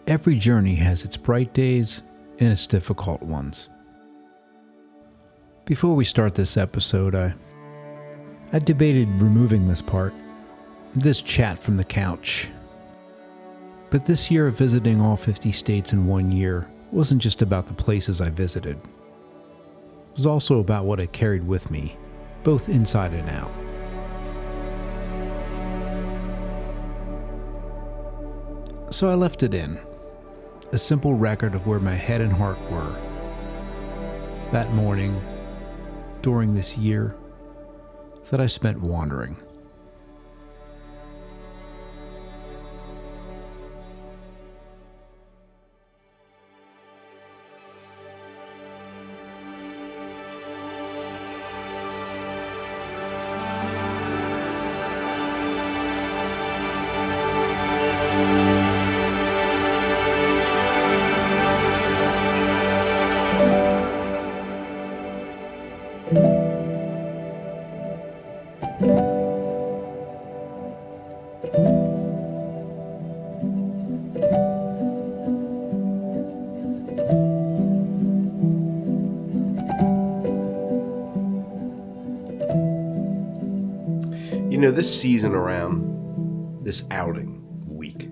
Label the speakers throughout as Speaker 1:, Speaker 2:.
Speaker 1: Every journey has its bright days and its difficult ones. Before we start this episode, I debated removing this part, this chat from the couch. But this year of visiting all 50 states in 1 year wasn't just about the places I visited. It was also about what I carried with me, both inside and out. So I left it in, a simple record of where my head and heart were that morning during this year that I spent wandering.
Speaker 2: You know, this season around, this outing week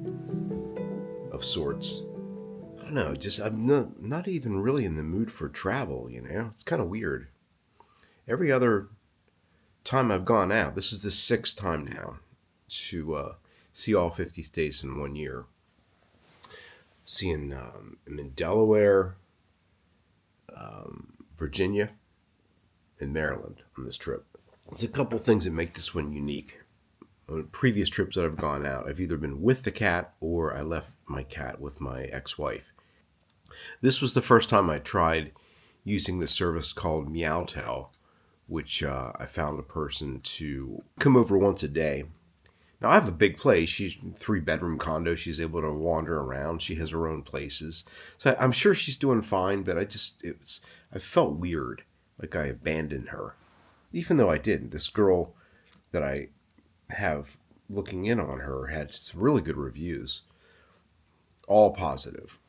Speaker 2: of sorts, I don't know, I'm not even really in the mood for travel, you know? It's kind of weird. Every other time I've gone out, this is the 6th time now to see all 50 states in 1 year. I'm in Delaware, Virginia, and Maryland on this trip. There's a couple things that make this one unique. On previous trips that I've gone out, I've either been with the cat or I left my cat with my ex-wife. This was the first time I tried using the service called Meowtel, which I found a person to come over once a day. Now, I have a big place. She's a 3-bedroom condo. She's able to wander around. She has her own places. So I'm sure she's doing fine, but I felt weird, like I abandoned her. Even though I didn't. This girl that I have looking in on her had some really good reviews. All positive.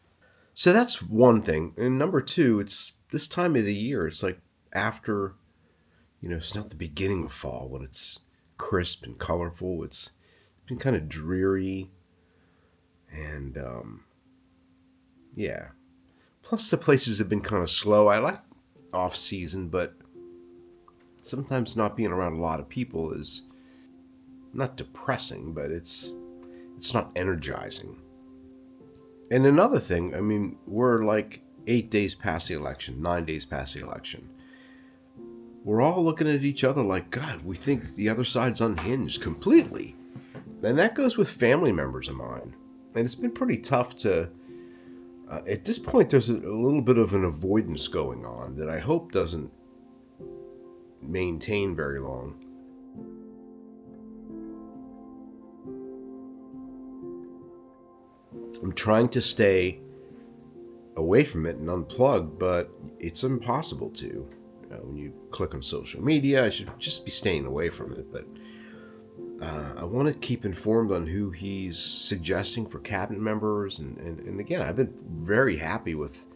Speaker 2: So that's one thing. And number two, it's this time of the year. It's like after, it's not the beginning of fall when it's crisp and colorful. It's been kind of dreary. And, yeah. Plus the places have been kind of slow. I like off season, but sometimes not being around a lot of people is not depressing, but it's not energizing. And another thing, we're like 8 days past the election, 9 days past the election. We're all looking at each other like, God, we think the other side's unhinged completely. And that goes with family members of mine. And it's been pretty tough to, at this point, there's a little bit of an avoidance going on that I hope doesn't maintain very long. I'm trying to stay away from it and unplug, but it's impossible to. When you click on social media, I should just be staying away from it, but I want to keep informed on who he's suggesting for cabinet members, and again, I've been very happy with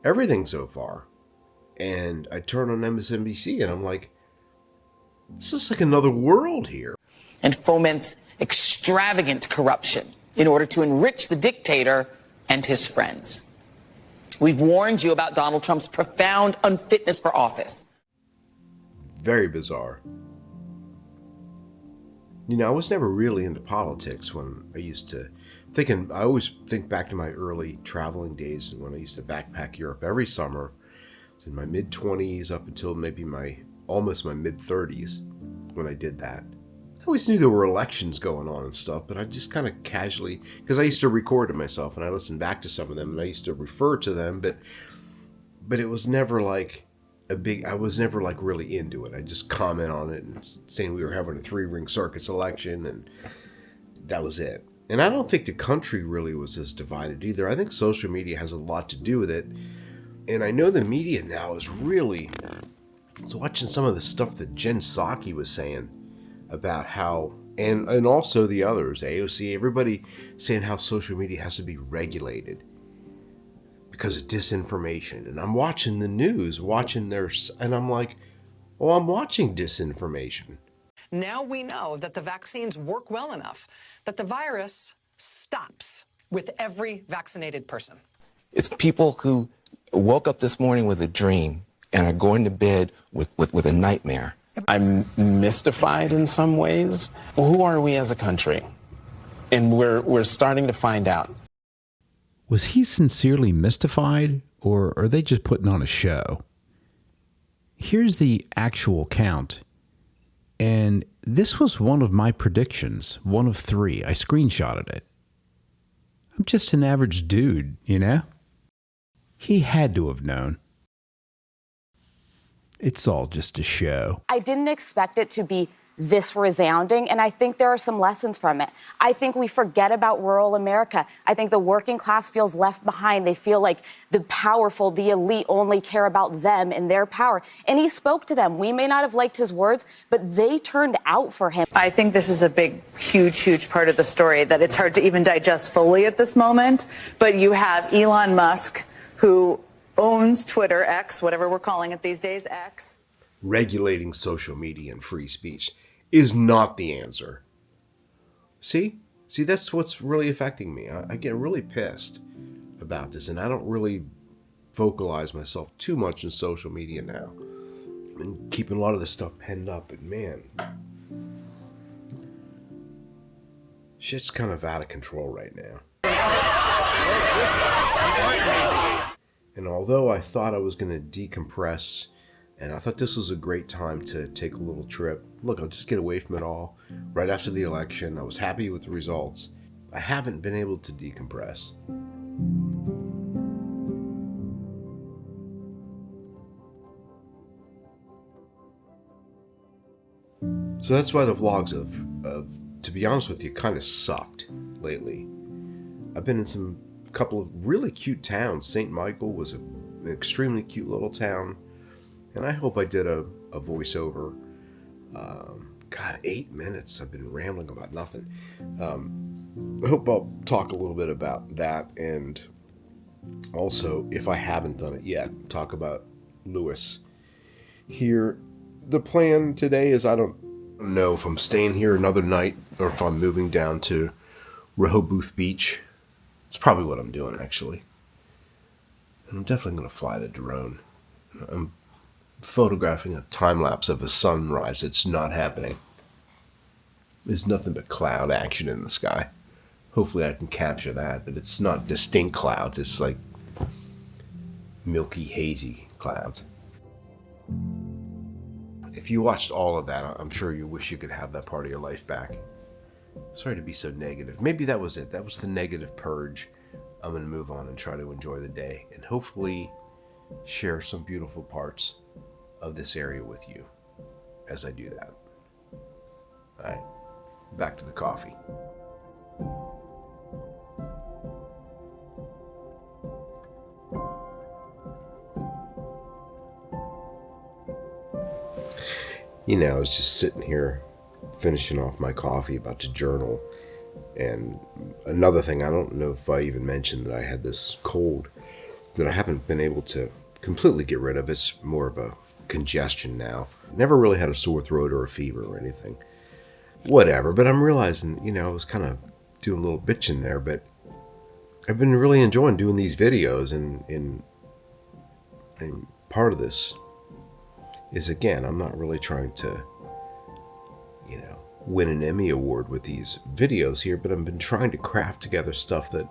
Speaker 2: everything so far. And I turn on MSNBC and I'm like, this is like another world here.
Speaker 3: And foments extravagant corruption in order to enrich the dictator and his friends. We've warned you about Donald Trump's profound unfitness for office.
Speaker 2: Very bizarre. I was never really into politics when I always think back to my early traveling days and when I used to backpack Europe every summer. I was in my mid-20s up until maybe almost my mid-30s when I did that. I always knew there were elections going on and stuff, but I just kind of casually, because I used to record it myself and I listened back to some of them and I used to refer to them, but it was never like I was never like really into it. I just comment on it and saying we were having a 3-ring circuits election and that was it. And I don't think the country really was as divided either. I think social media has a lot to do with it. And I know the media now is really... I was watching some of the stuff that Jen Psaki was saying about how And also the others, AOC, everybody saying how social media has to be regulated because of disinformation. And I'm watching the news, and I'm like, oh, I'm watching disinformation.
Speaker 4: Now we know that the vaccines work well enough that the virus stops with every vaccinated person.
Speaker 5: It's people who woke up this morning with a dream and are going to bed with a nightmare.
Speaker 6: I'm mystified in some ways. Who are we as a country? And we're starting to find out.
Speaker 1: Was he sincerely mystified, or are they just putting on a show? Here's the actual count. And this was one of my predictions, one of 3. I screenshotted it. I'm just an average dude, you know? He had to have known. It's all just a show.
Speaker 7: I didn't expect it to be this resounding, and I think there are some lessons from it. I think we forget about rural America. I think the working class feels left behind. They feel like the powerful, the elite only care about them and their power. And he spoke to them. We may not have liked his words, but they turned out for him.
Speaker 8: I think this is a big, huge part of the story that it's hard to even digest fully at this moment. But you have Elon Musk, who owns Twitter, X, whatever we're calling it these days, X.
Speaker 2: Regulating social media and free speech is not the answer. See, that's what's really affecting me. I get really pissed about this, and I don't really vocalize myself too much in social media now. And keeping a lot of this stuff penned up, and man, shit's kind of out of control right now. And although I thought I was going to decompress, and I thought this was a great time to take a little trip, look, I'll just get away from it all. Right after the election, I was happy with the results. I haven't been able to decompress. So that's why the vlogs of to be honest with you, kind of sucked lately. I've been in couple of really cute towns. St. Michael was an extremely cute little town, and I hope I did a voiceover. God, 8 minutes. I've been rambling about nothing. I hope I'll talk a little bit about that, and also, if I haven't done it yet, talk about Lewes. Here, the plan today is I don't know if I'm staying here another night or if I'm moving down to Rehoboth Beach. It's probably what I'm doing, actually. And I'm definitely going to fly the drone. I'm photographing a time-lapse of a sunrise. It's not happening. There's nothing but cloud action in the sky. Hopefully I can capture that, but it's not distinct clouds. It's like milky, hazy clouds. If you watched all of that, I'm sure you wish you could have that part of your life back. Sorry to be so negative. Maybe that was it. That was the negative purge. I'm going to move on and try to enjoy the day and hopefully share some beautiful parts of this area with you as I do that. All right, back to the coffee. You know, I was just sitting here finishing off my coffee, about to journal. And another thing, I don't know if I even mentioned that I had this cold that I haven't been able to completely get rid of. It's more of a congestion now. Never really had a sore throat or a fever or anything. Whatever, but I'm realizing, you know, I was kind of doing a little bitching there, but I've been really enjoying doing these videos, and part of this is, again, I'm not really trying to, you know, win an Emmy Award with these videos here, but I've been trying to craft together stuff that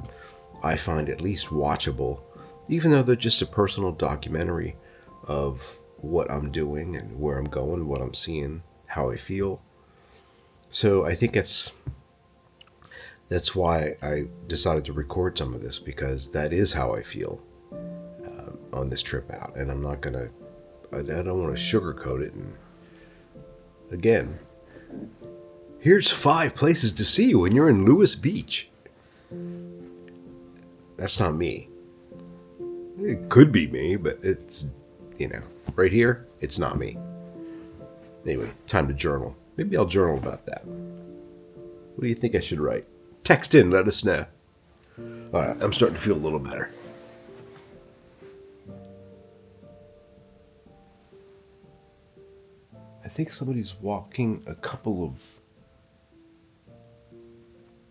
Speaker 2: I find at least watchable, even though they're just a personal documentary of what I'm doing and where I'm going, what I'm seeing, how I feel. So I think that's why I decided to record some of this, because that is how I feel on this trip out, and I'm not gonna, I don't want to sugarcoat it. And again, here's 5 places to see when you're in Lewes Beach. That's not me. It could be me, but it's, you know, right here, it's not me. Anyway, time to journal. Maybe I'll journal about that. What do you think I should write? Text in, let us know. Alright, I'm starting to feel a little better. I think somebody's walking a couple of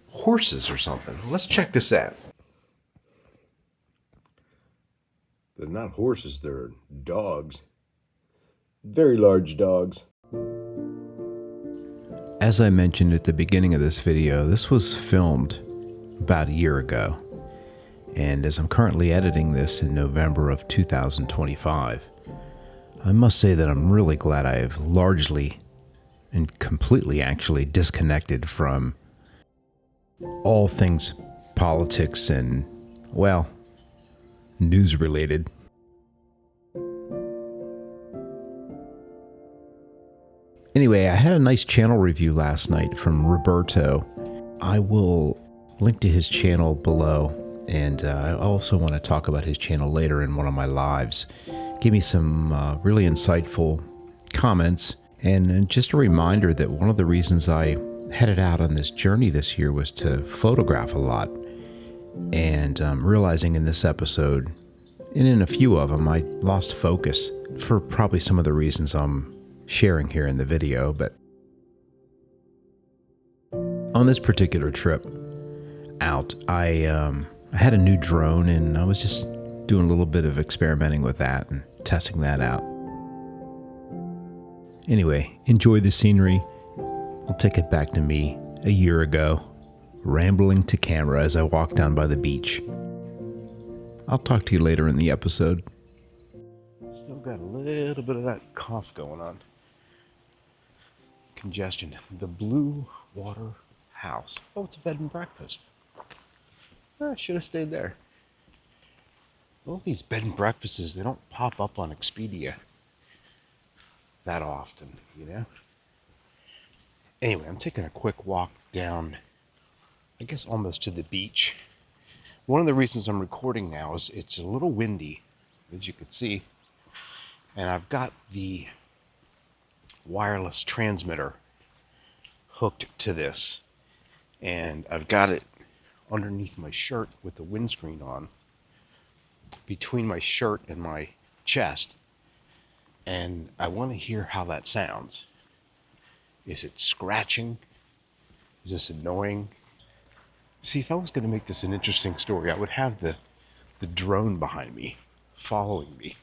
Speaker 2: horses or something. Let's check this out. They're not horses, they're dogs. Very large dogs.
Speaker 1: As I mentioned at the beginning of this video, this was filmed about a year ago. And as I'm currently editing this in November of 2025, I must say that I'm really glad I've largely and completely actually disconnected from all things politics and, well, news related. Anyway, I had a nice channel review last night from Roberto. I will link to his channel below, and I also want to talk about his channel later in one of my lives. Give me some really insightful comments, and just a reminder that one of the reasons I headed out on this journey this year was to photograph a lot. And realizing in this episode, and in a few of them, I lost focus for probably some of the reasons I'm sharing here in the video. But on this particular trip out, I had a new drone, and I was just doing a little bit of experimenting with that and testing that out. Anyway, enjoy the scenery. I'll take it back to me a year ago, rambling to camera as I walk down by the beach. I'll talk to you later in the episode.
Speaker 2: Still got a little bit of that cough going on. Congestion. The Blue Water House. Oh, it's a bed and breakfast. I should have stayed there. All these bed and breakfasts, they don't pop up on Expedia that often, you know? Anyway, I'm taking a quick walk down, I guess almost to the beach. One of the reasons I'm recording now is it's a little windy, as you can see. And I've got the wireless transmitter hooked to this. And I've got it underneath my shirt with the windscreen on, between my shirt and my chest. And I want to hear how that sounds. Is it scratching? Is this annoying? See, if I was going to make this an interesting story, I would have the drone behind me, following me.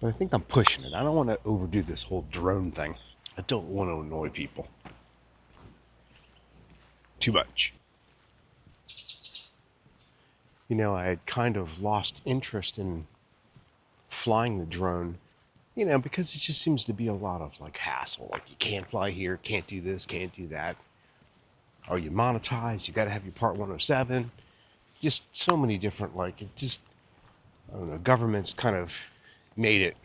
Speaker 2: But I think I'm pushing it. I don't want to overdo this whole drone thing. I don't want to annoy people too much. You know, I had kind of lost interest in flying the drone, you know, because it just seems to be a lot of like hassle. Like, you can't fly here, can't do this, can't do that. Are you monetized? You got to have your Part 107. Just so many different, like, it just, I don't know, government's kind of made it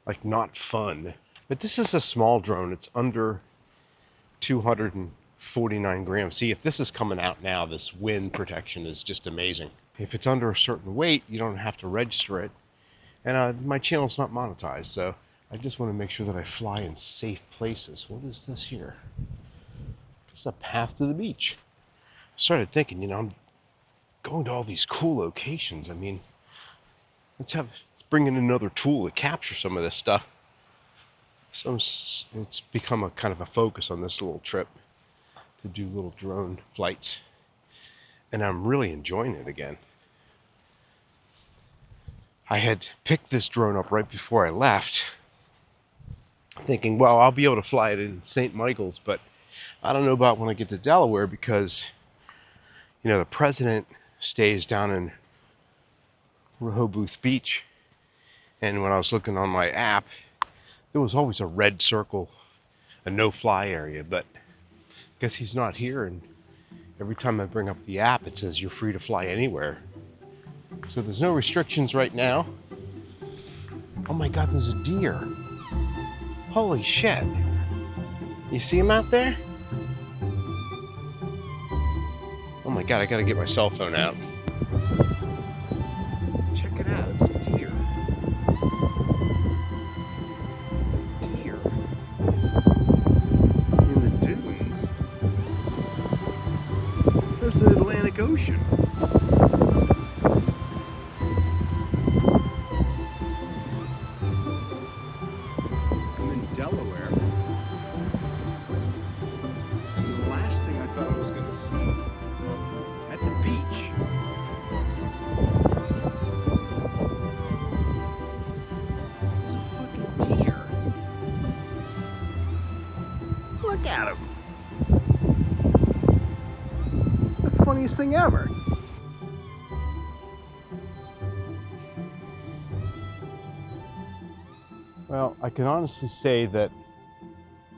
Speaker 2: like not fun. But this is a small drone. It's under 249 grams. See, if this is coming out now, this wind protection is just amazing. If it's under a certain weight, you don't have to register it. And my channel's not monetized, so I just want to make sure that I fly in safe places. What is this here? It's a path to the beach. I started thinking, you know, I'm going to all these cool locations. I mean, let's bring in another tool to capture some of this stuff. So it's become a kind of a focus on this little trip to do little drone flights. And I'm really enjoying it again. I had picked this drone up right before I left, thinking, well, I'll be able to fly it in St. Michael's, but I don't know about when I get to Delaware, because, you know, the president stays down in Rehoboth Beach. And when I was looking on my app, there was always a red circle, a no-fly area, but I guess he's not here. And every time I bring up the app, it says you're free to fly anywhere. So there's no restrictions right now. Oh my God, there's a deer. Holy shit. You see him out there? Oh my God, I gotta get my cell phone out. Check it out, it's a deer. Deer. In the dunes. Atlantic Ocean. I'm in Delaware. And the last thing I thought I was going to see at the beach is a fucking deer. Look at him. The funniest thing ever. Well, I can honestly say that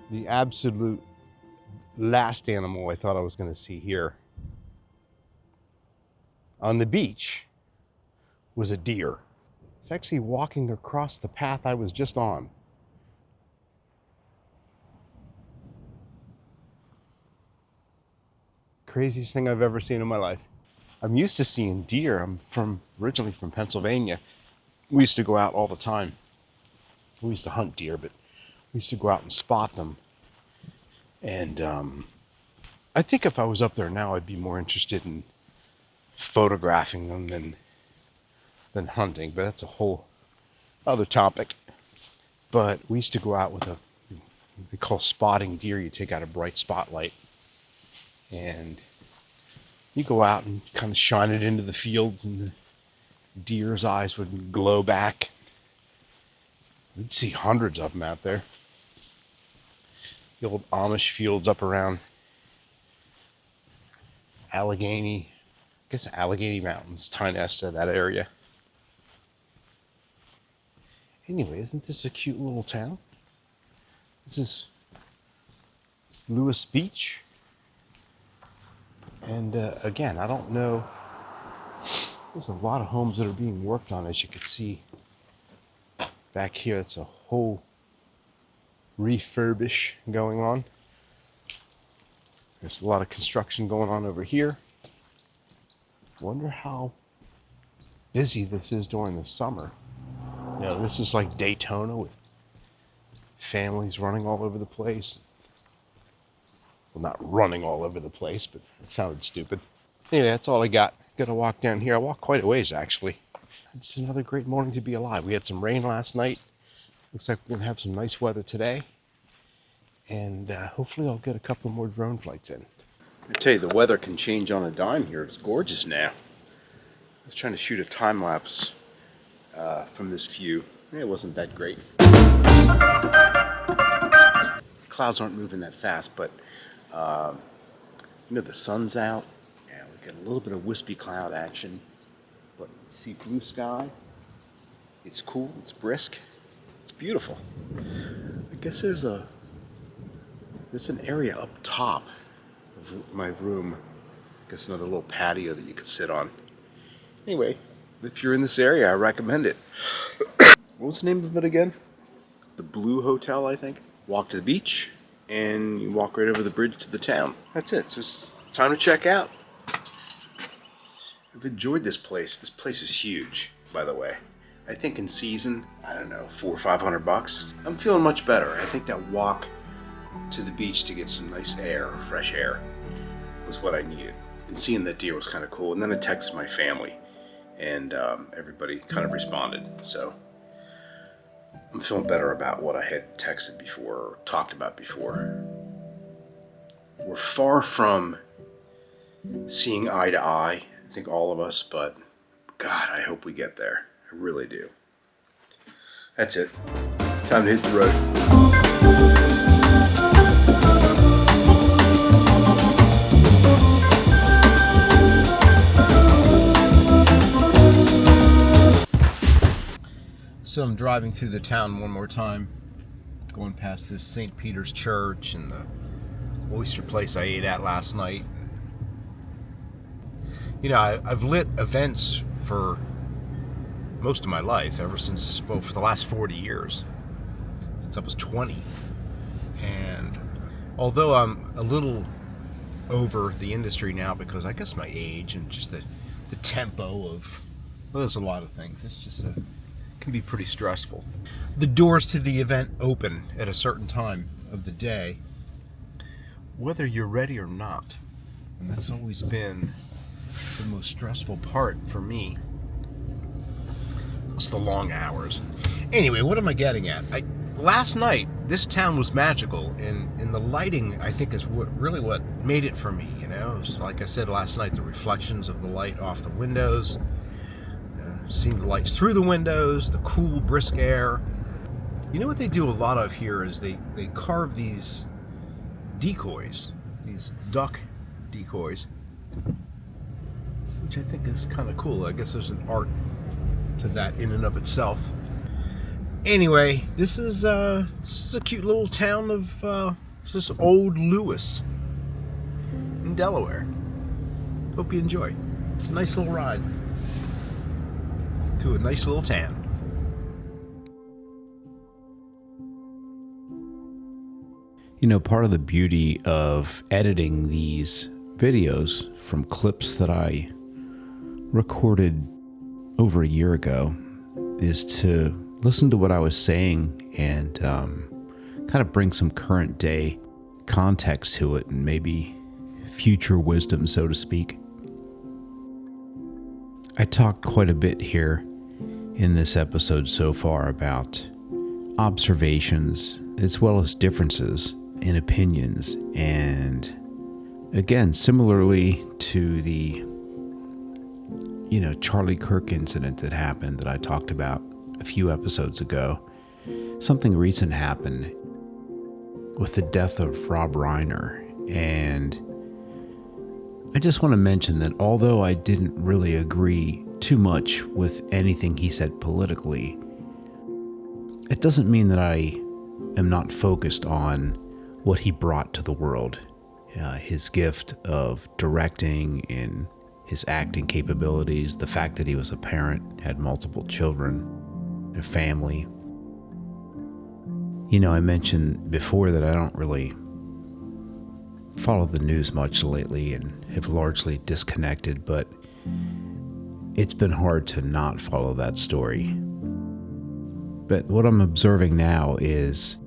Speaker 2: the absolute last animal I thought I was going to see here on the beach was a deer. It's actually walking across the path I was just on. Craziest thing I've ever seen in my life. I'm used to seeing deer. I'm originally from Pennsylvania. We used to go out all the time. We used to hunt deer, but we used to go out and spot them. And I think if I was up there now, I'd be more interested in photographing them than hunting, but that's a whole other topic. But we used to go out with they call spotting deer. You take out a bright spotlight and you go out and kind of shine it into the fields, and the deer's eyes would glow back. We'd see hundreds of them out there. The old Amish fields up around Allegheny Mountains, Tynesta, that area. Anyway, isn't this a cute little town? This is Lewes Beach. And again, I don't know. There's a lot of homes that are being worked on, as you can see. Back here, it's a whole refurbish going on. There's a lot of construction going on over here. Wonder how busy this is during the summer. You know, this is like Daytona with families running all over the place. Well, not running all over the place, but it sounded stupid. Anyway, that's all I got. Gotta walk down here. I walked quite a ways, actually. It's another great morning to be alive. We had some rain last night. Looks like we're gonna have some nice weather today. And hopefully I'll get a couple more drone flights in. I tell you, the weather can change on a dime here. It's gorgeous now. I was trying to shoot a time lapse from this view. It wasn't that great. Clouds aren't moving that fast, but you know, the sun's out. Yeah, we got a little bit of wispy cloud action. But you see blue sky. It's cool. It's brisk. It's beautiful. I guess there's an area up top of my room. I guess another little patio that you could sit on. Anyway, if you're in this area, I recommend it. What was the name of it again? The Blue Hotel, I think. Walk to the beach, and you walk right over the bridge to the town. That's it. It's just time to check out. I've enjoyed this place. This place is huge, by the way. I think in season, I don't know, $400 or $500. I'm feeling much better. I think that walk to the beach to get some nice air, fresh air, was what I needed. And seeing that deer was kind of cool. And then I texted my family, and everybody kind of responded. So I'm feeling better about what I had texted before or talked about before. We're far from seeing eye to eye, I think all of us, but God, I hope we get there. I really do. That's it. Time to hit the road. So I'm driving through the town one more time, going past this St. Peter's Church and the oyster place I ate at last night. You know, I've lit events for most of my life, ever since, well, for the last 40 years, since I was 20. And although I'm a little over the industry now because I guess my age and just the tempo of, well, there's a lot of things. It's just can be pretty stressful. The doors to the event open at a certain time of the day, whether you're ready or not. And that's always been the most stressful part for me. It's the long hours. Anyway, what am I getting at? Last night, this town was magical, and the lighting, I think, is what made it for me, you know? It's like I said last night, the reflections of the light off the windows, seeing the lights through the windows, the cool, brisk air. You know what they do a lot of here is they carve these decoys, these duck decoys, which I think is kind of cool. I guess there's an art to that in and of itself. Anyway, this is a cute little town of this old Lewes in Delaware. Hope you enjoy. It's a nice little ride to a nice little town.
Speaker 1: You know, part of the beauty of editing these videos from clips that I recorded over a year ago is to listen to what I was saying and kind of bring some current day context to it and maybe future wisdom, so to speak. I talked quite a bit here in this episode so far about observations as well as differences in opinions, and again, similarly to the Charlie Kirk incident that happened that I talked about a few episodes ago, something recent happened with the death of Rob Reiner. And I just want to mention that although I didn't really agree too much with anything he said politically, it doesn't mean that I am not focused on what he brought to the world. His gift of directing and his acting capabilities, the fact that he was a parent, had multiple children, a family. You know, I mentioned before that I don't really follow the news much lately and have largely disconnected, but it's been hard to not follow that story. But what I'm observing now is,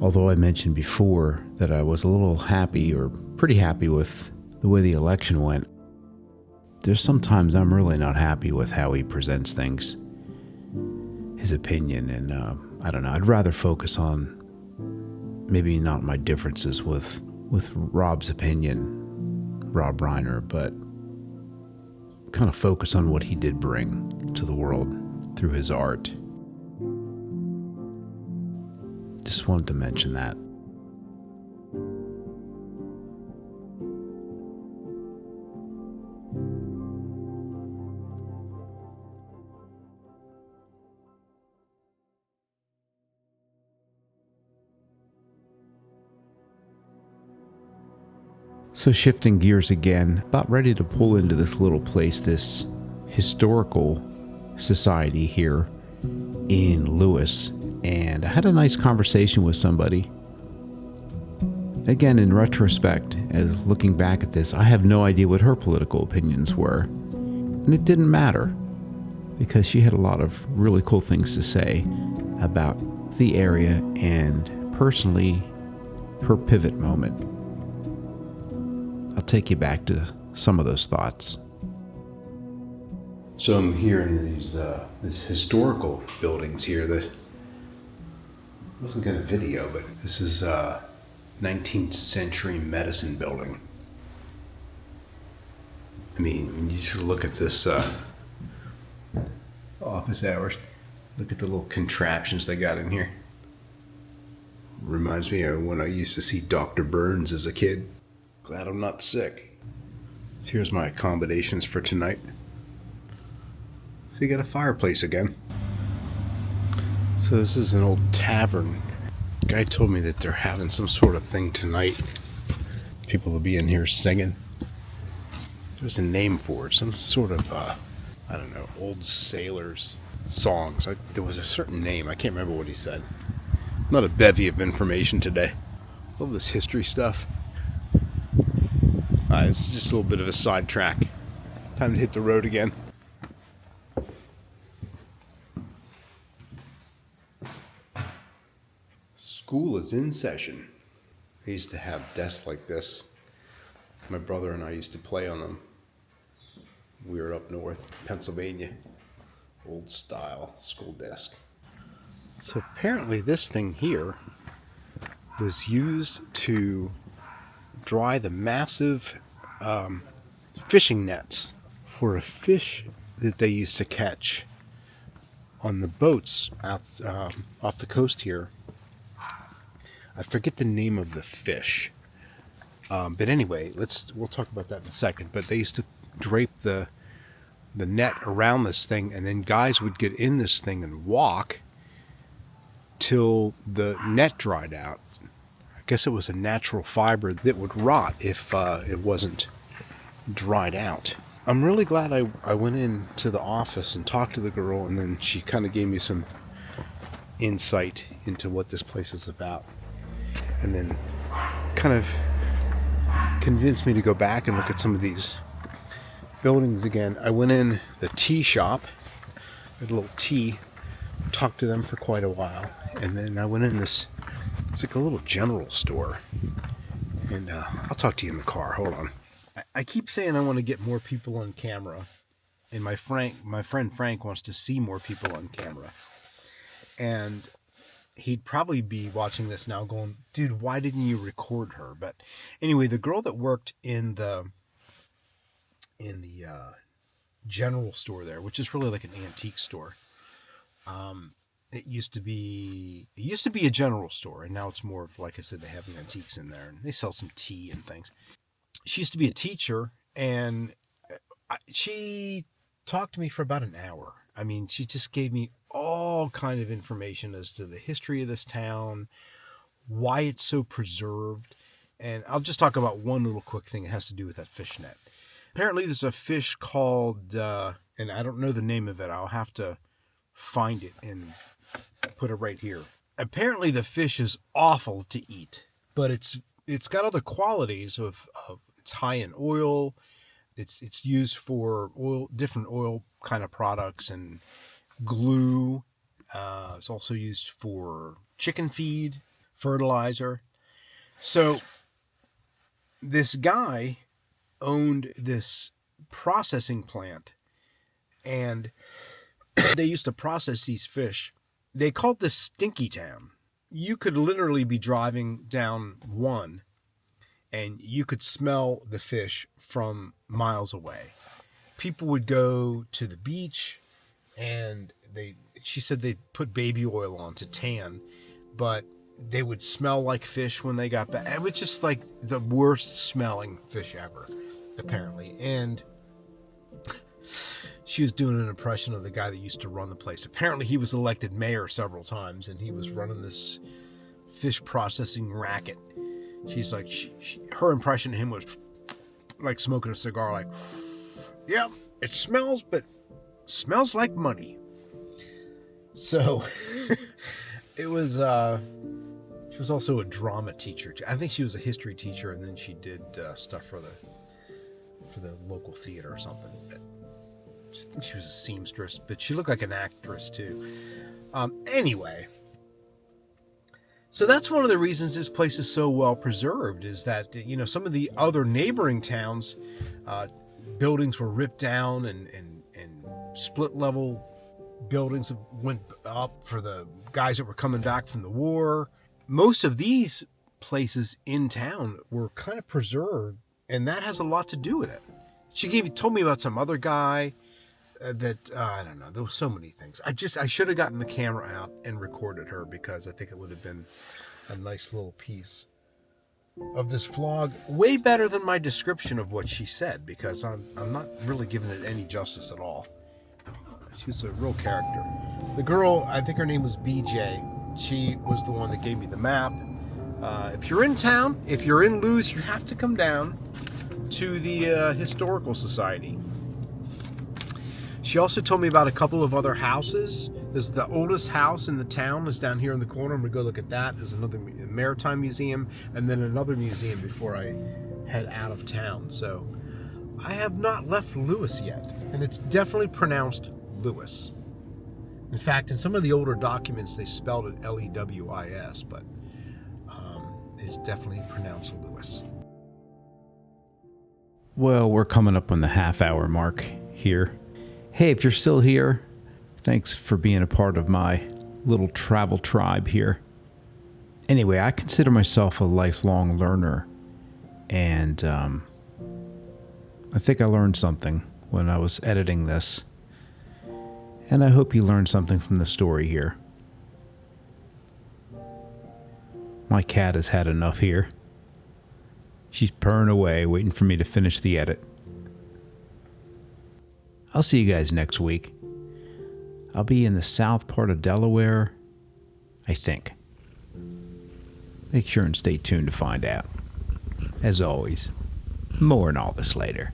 Speaker 1: although I mentioned before that I was a little happy or pretty happy with the way the election went, there's sometimes I'm really not happy with how he presents things, his opinion, and I don't know, I'd rather focus on maybe not my differences with Rob's opinion, Rob Reiner, but kind of focus on what he did bring to the world through his art. Just wanted to mention that. So shifting gears again, about ready to pull into this little place, this historical society here in Lewes, and I had a nice conversation with somebody. Again, in retrospect, as looking back at this, I have no idea what her political opinions were, and it didn't matter, because she had a lot of really cool things to say about the area and personally her pivot moment. I'll take you back to some of those thoughts. So I'm here in these historical buildings here that I wasn't going to video, but this is a 19th century medicine building. I mean, when you just look at this office hours, look at the little contraptions they got in here. Reminds me of when I used to see Dr. Burns as a kid. Glad I'm not sick. So here's my accommodations for tonight. So you got a fireplace again. So this is an old tavern. Guy told me that they're having some sort of thing tonight. People will be in here singing. There's a name for it. Some sort of, I don't know, old sailors songs. There was a certain name. I can't remember what he said. Not a bevy of information today. Love this history stuff. It's just a little bit of a sidetrack. Time to hit the road again. School is in session. I used to have desks like this. My brother and I used to play on them
Speaker 2: We were up north, Pennsylvania. Old style school desk. So apparently this thing here was used to dry the massive fishing nets for a fish that they used to catch on the boats out off the coast here. I forget the name of the fish, but anyway, we'll talk about that in a second. But they used to drape the net around this thing, and then guys would get in this thing and walk till the net dried out. I guess it was a natural fiber that would rot if it wasn't dried out. I'm really glad I went into the office and talked to the girl, and then she kind of gave me some insight into what this place is about, and then kind of convinced me to go back and look at some of these buildings again. I went in the tea shop, a little tea, talked to them for quite a while, and then I went in it's like a little general store, and I'll talk to you in the car. Hold on. I keep saying I want to get more people on camera, and my friend Frank wants to see more people on camera, and he'd probably be watching this now going, dude, why didn't you record her? But anyway, the girl that worked in the general store there, which is really like an antique store. It used to be a general store, and now it's more of, like I said, they have antiques in there, and they sell some tea and things. She used to be a teacher, and she talked to me for about an hour. I mean, she just gave me all kind of information as to the history of this town, why it's so preserved, and I'll just talk about one little quick thing. It has to do with that fishnet. Apparently there's a fish called, and I don't know the name of it. I'll have to find it and put it right here. Apparently the fish is awful to eat, but it's got other qualities of it's high in oil. It's used for different oil kind of products and glue. It's also used for chicken feed, fertilizer. So this guy owned this processing plant, and they used to process these fish. They called this Stinky Town. You could literally be driving down one, and you could smell the fish from miles away. People would go to the beach, and she said they'd put baby oil on to tan, but they would smell like fish when they got back. It was just like the worst smelling fish ever, apparently. And she was doing an impression of the guy that used to run the place. Apparently he was elected mayor several times, and he was running this fish processing racket. She's like, her impression of him was like smoking a cigar, like, yep, it smells, but smells like money. So it was, she was also a drama teacher. I think she was a history teacher, and then she did stuff for the local theater or something. But I think she was a seamstress, but she looked like an actress too. Anyway, so that's one of the reasons this place is so well preserved, is that, you know, some of the other neighboring towns, buildings were ripped down, and split level buildings went up for the guys that were coming back from the war. Most of these places in town were kind of preserved, and that has a lot to do with it. She told me about some other guy that I don't know. There were so many things. I should have gotten the camera out and recorded her, because I think it would have been a nice little piece of this vlog. Way better than my description of what she said, because I'm not really giving it any justice at all. She's a real character. The girl, I think her name was BJ. She was the one that gave me the map. If you're in town, if you're in Lewes, you have to come down to the Historical Society. She also told me about a couple of other houses. There's the oldest house in the town is down here in the corner. I'm going to go look at that. There's another maritime museum, and then another museum before I head out of town. So I have not left Lewes yet, and it's definitely pronounced Lewes. In fact, in some of the older documents, they spelled it Lewis, but it's definitely pronounced Lewes.
Speaker 1: Well, we're coming up on the half-hour mark here. Hey, if you're still here, thanks for being a part of my little travel tribe here. Anyway, I consider myself a lifelong learner, and I think I learned something when I was editing this, and I hope you learned something from the story here. My cat has had enough here. She's purring away, waiting for me to finish the edit. I'll see you guys next week. I'll be in the south part of Delaware, I think. Make sure and stay tuned to find out. As always, more on all this later.